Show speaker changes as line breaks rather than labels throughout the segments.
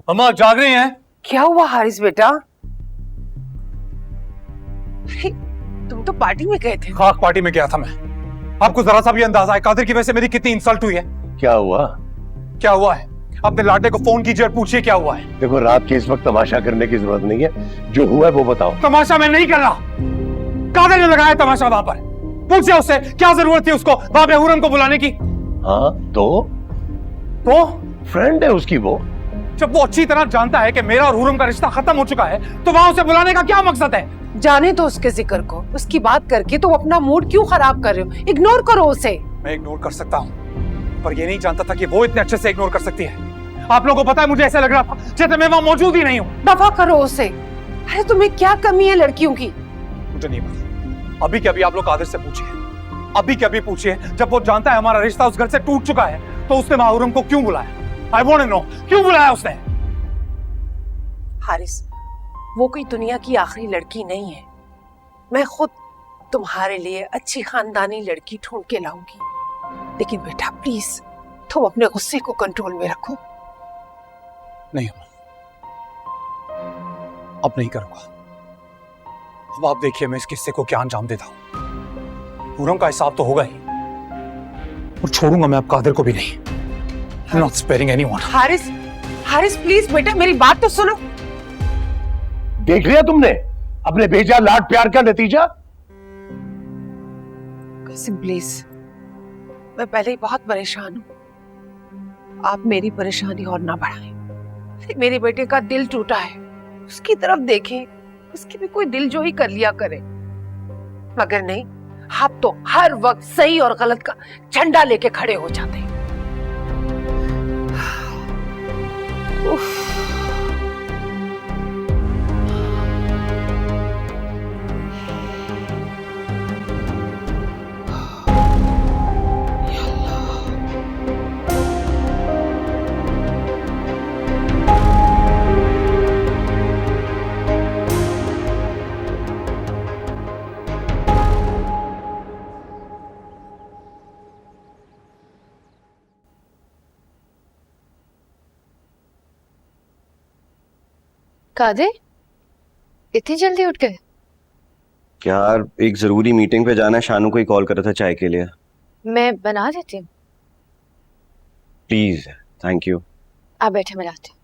अम्मा जाग रही हैं?
क्या हुआ हारिस बेटा? अरे, तुम तो पार्टी में गए थे।
खाक पार्टी में गया था मैं। आपको जरा सा भी अंदाजा है कादिर की वजह से मेरी कितनी इंसल्ट हुई है?
क्या हुआ?
क्या हुआ है? अपने लाडले को फोन कीजिए और पूछिए क्या हुआ है।
देखो, रात के इस वक्त तमाशा करने की जरूरत नहीं है, जो हुआ है वो बताओ।
तमाशा मैं नहीं कर रहा, कादिर ने लगाया तमाशा वहां पर। पूछिए उससे क्या जरूरत थी उसको वहां पे हुरम को बुलाने की।
हाँ तो फ्रेंड है उसकी वो।
जब वो अच्छी तरह जानता है कि मेरा और हुरम का रिश्ता खत्म हो चुका है तो वहां उसे बुलाने का क्या मकसद है?
जाने दो उसके जिक्र को, उसकी बात करके तुम अपना मूड क्यों खराब कर रहे हो? इग्नोर करो उसे।
मैं इग्नोर कर सकता हूँ, पर ये नहीं जानता था कि वो इतने अच्छे से इग्नोर कर सकती है। आप लोगों को पता है, मुझे ऐसा लग रहा था जैसे मैं वहां मौजूद ही नहीं हूँ।
दफा करो उसे। अरे तुम्हें क्या कमी है लड़कियों की?
मुझे नहीं पता। अभी के अभी आप लोग कादिर से पूछिए, अभी के अभी पूछिए। जब वो जानता है हमारा रिश्ता उस घर से टूट चुका है तो उसने वहां हुरम को क्यों बुलाया? आई वांट टू नो, क्यों बुलाया उसने?
हारिस, वो कोई दुनिया की आखिरी लड़की नहीं है। मैं खुद तुम्हारे लिए अच्छी खानदानी लड़की ढूंढ के लाऊंगी। लेकिन बेटा प्लीज तुम अपने गुस्से को कंट्रोल में रखो।
नहीं अम्मा, अब नहीं करूंगा। अब आप देखिए मैं इस किस्से को क्या अंजाम देता हूं। हुरम का हिसाब तो होगा ही, और छोड़ूंगा मैं अब कादिर को भी नहीं। I'm not sparing anyone.
Haris, Haris please बेटा मेरी बात तो सुनो।
देख लिया तुमने अपने भेजा लाड प्यार का नतीजा?
कासिम प्लीज, मैं पहले ही बहुत परेशान हूं। आप मेरी परेशानी और ना बढ़ाएं। मेरे बेटे का दिल टूटा है, उसकी तरफ देखें, उसकी भी कोई दिल जो ही कर लिया करे। मगर नहीं, आप तो हर वक्त सही और गलत का झंडा लेके खड़े हो जाते हैं। उफ।
कादिर, इतनी जल्दी उठ गए?
यार एक जरूरी मीटिंग पे जाना है, शानू को ही कॉल करा था चाय के लिए।
मैं बना देती हूँ।
Please, thank you.
आप बैठे, मैं लाती हूँ।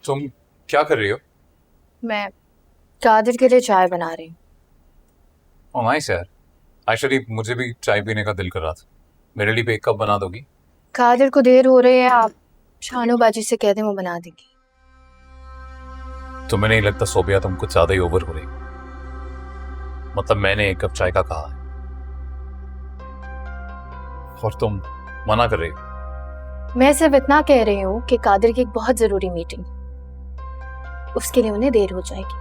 तुम क्या कर रही हो?
मैं कादिर के लिए चाय बना रही हूँ।
ओह नाइस यार, एक्चुअली मुझे भी चाय पीने का दिल कर रहा था। मेरे लिए भी एक कप बना दोगी?
कादिर को देर हो रही है, आप शानू बाजी से कह दें वो बना देंगी।
तुम्हें नहीं लगता सोबिया तुम कुछ ज्यादा ही ओवर हो रही? मतलब मैंने एक कप चाय का कहा है और तुम मना कर रही हो।
मैं सिर्फ इतना कह रही हूँ कि कादिर की एक बहुत जरूरी मीटिंग, उसके लिए उन्हें देर हो जाएगी।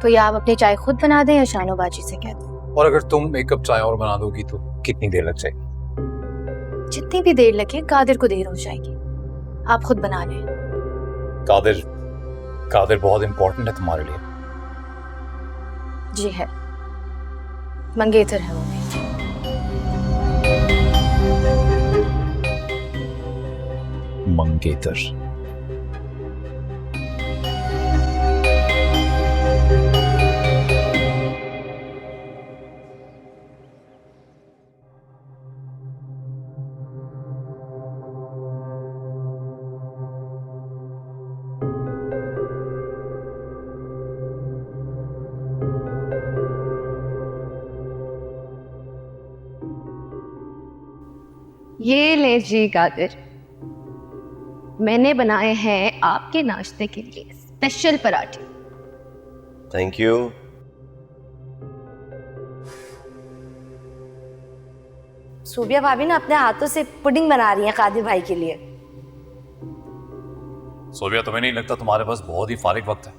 तो या आप अपनी चाय खुद बना दें या शानू बाजी से कह दें।
और अगर तुम एक कप चाय और बना दोगी तो कितनी देर लग जाएगी?
जितनी भी देर लगे, कादिर को देर हो जाएगी। आप खुद बना लें।
कादिर बहुत इंपॉर्टेंट है तुम्हारे लिए।
जी है, मंगेतर है वो भी।
मंगेतर?
ये ले जी कादिर, मैंने बनाए हैं आपके नाश्ते के लिए स्पेशल पराठे।
Thank you.
सूबिया भाभी ना अपने हाथों से पुडिंग बना रही हैं कादिर भाई के लिए।
सोबिया, तुम्हें नहीं लगता तुम्हारे पास बहुत ही फारिग वक्त है?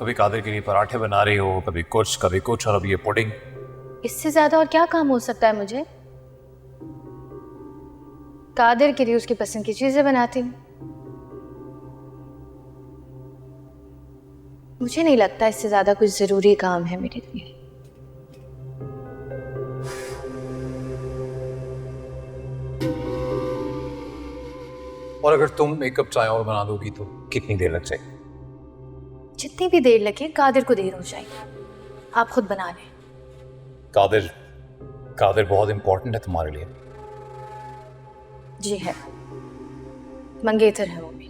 कभी कादिर के लिए पराठे बना रही हो, कभी कुछ, और अभी ये पुडिंग।
इससे ज्यादा और क्या काम हो सकता है मुझे? कादिर के लिए उसकी पसंद की चीजें बनाती हूँ। मुझे नहीं लगता इससे ज्यादा कुछ जरूरी काम है मेरे लिए।
और अगर तुम एक कप चाय और बना दोगी तो कितनी देर लग जाएगी?
जितनी भी देर लगे, कादिर को देर हो जाएगी। आप खुद बना लें।
कादिर कादिर बहुत इंपॉर्टेंट है तुम्हारे लिए।
जी है, मंगेतर है वो भी।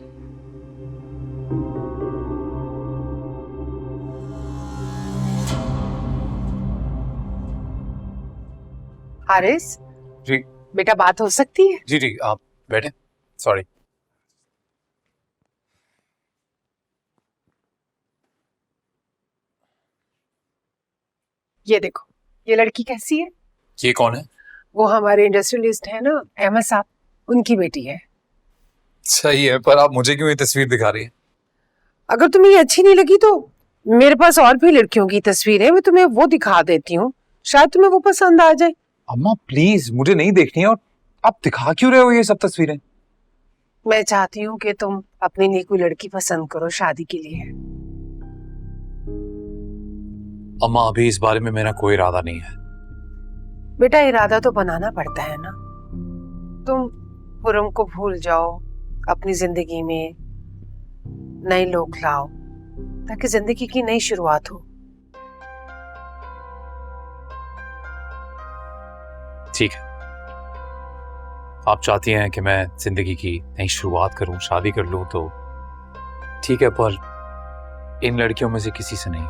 हारिस,
जी
बेटा बात हो सकती है?
जी जी, आप बैठे। सॉरी।
ये देखो, ये लड़की कैसी है?
ये कौन है?
वो हमारे इंडस्ट्रियलिस्ट है ना, अहमद साहब, उनकी बेटी है।
सही है, पर आप मुझे क्यों ये तस्वीर दिखा रही हैं?
अगर तुम्हें ये अच्छी नहीं लगी तो मेरे पास और भी लड़कियों की तस्वीर है, मैं तुम्हें वो दिखा देती हूँ, शायद तुम्हें वो पसंद आ जाए।
अम्मा प्लीज, मुझे नहीं देखनी है। और आप दिखा क्यों रहे हो ये सब तस्वीरें?
मैं चाहती हूँ कि तुम अपने लिए कोई लड़की पसंद करो शादी के लिए।
अम्मा अभी इस बारे में मेरा कोई इरादा नहीं है।
बेटा इरादा तो बनाना पड़ता है ना। तुम खुरम को भूल जाओ, अपनी जिंदगी में नए लोग लाओ ताकि जिंदगी की नई शुरुआत हो।
ठीक है, आप चाहती हैं कि मैं जिंदगी की नई शुरुआत करूं, शादी कर लूं, तो ठीक है, पर इन लड़कियों में से किसी से नहीं।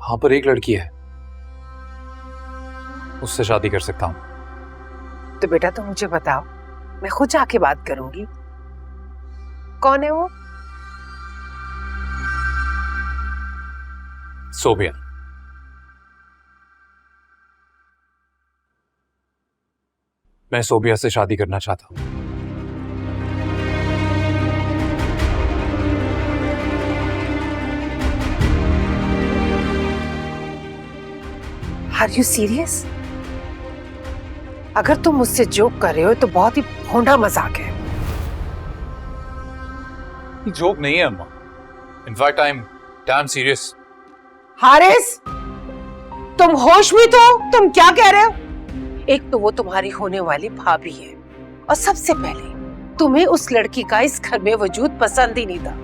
हाँ, पर एक लड़की है, उससे शादी कर सकता हूं।
तो बेटा तुम मुझे बताओ, मैं खुद जाके बात करूंगी। कौन है वो?
सोबिया। मैं सोबिया से शादी करना चाहता हूं।
Are you serious? अगर तुम मुझसे जोक कर रहे हो तो बहुत ही भोंडा मजाक है।
जोक नहीं है अम्मा, in fact I am damn serious.
Haris, तुम होश में तो हो? तुम क्या कह रहे हो? एक तो वो तुम्हारी होने वाली भाभी है, और सबसे पहले तुम्हें उस लड़की का इस घर में वजूद पसंद ही नहीं था।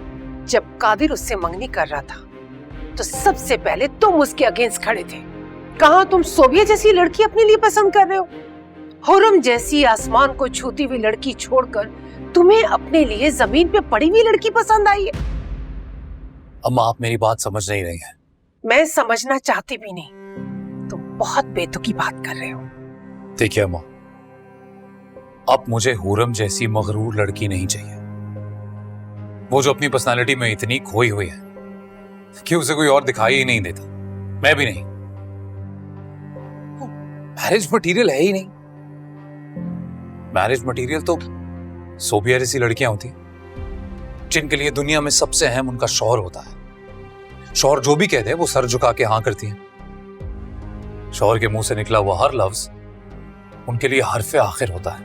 जब कादिर उससे मंगनी कर रहा था तो सबसे पहले तुम उसके अगेंस्ट खड़े थे। कहाँ तुम सोबिया जैसी लड़की अपने लिए पसंद कर रहे हो? हुरम जैसी आसमान को छूती हुई लड़की छोड़कर तुम्हें अपने लिए जमीन पे पड़ी हुई लड़की पसंद आई है।
अम्मा आप मेरी बात समझ नहीं रही हैं।
मैं समझना चाहती भी नहीं। तुम बहुत बेतुकी बात कर रहे हो।
देखिए अम्मा, अब मुझे हुरम जैसी मगरूर लड़की नहीं चाहिए, वो जो अपनी पर्सनालिटी में इतनी खोई हुई है कि उसे कोई और दिखाई ही नहीं देता। मैं भी नहीं। मैरिज मटेरियल है ही नहीं। मैरिज मटेरियल तो सोबिया जैसी लड़कियां होती जिनके लिए दुनिया में सबसे अहम उनका शौहर होता है। शौहर जो भी कहते हैं वो सर झुका के हाँ करती हैं। शौहर के मुंह से निकला हुआ हर लफ्ज उनके लिए हरफे आखिर होता है।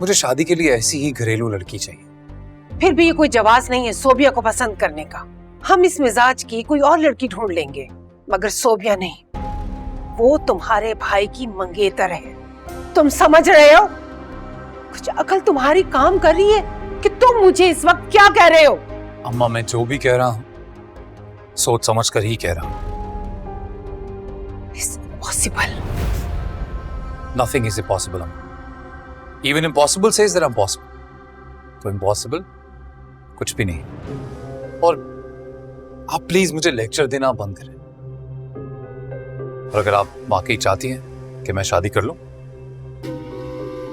मुझे शादी के लिए ऐसी ही घरेलू लड़की चाहिए।
फिर भी ये कोई जवाब नहीं है सोबिया को पसंद करने का। हम इस मिजाज की कोई और लड़की ढूंढ लेंगे, मगर सोबिया नहीं। वो तुम्हारे भाई की मंगेतर है, तुम समझ रहे हो? कुछ अकल तुम्हारी काम कर रही है कि तुम मुझे इस वक्त क्या कह रहे हो?
अम्मा मैं जो भी कह रहा हूं सोच समझ कर ही कह रहा हूं।
It's impossible.
Nothing is impossible. Even impossible says that I'm possible. तो impossible कुछ भी नहीं। और आप प्लीज मुझे लेक्चर देना बंद करें। और अगर आप वाकई चाहती हैं कि मैं शादी कर लूं,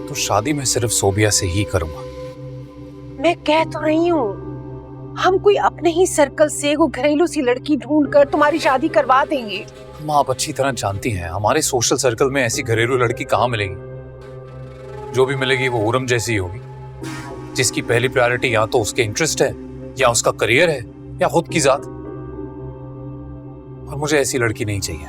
तो शादी मैं सिर्फ सोबिया से ही करूंगा।
मैं कह तो रही हूँ, हम कोई अपने ही सर्कल से वो घरेलू सी लड़की ढूंढकर तुम्हारी शादी करवा देंगे।
हम आप अच्छी तरह जानती हैं हमारे सोशल सर्कल में ऐसी घरेलू लड़की कहाँ मिलेगी। जो भी मिलेगी वो हुरम जैसी ही होगी, जिसकी पहली प्रायोरिटी या तो उसके इंटरेस्ट है, या उसका करियर है, या खुद की जात। और मुझे ऐसी लड़की नहीं चाहिए।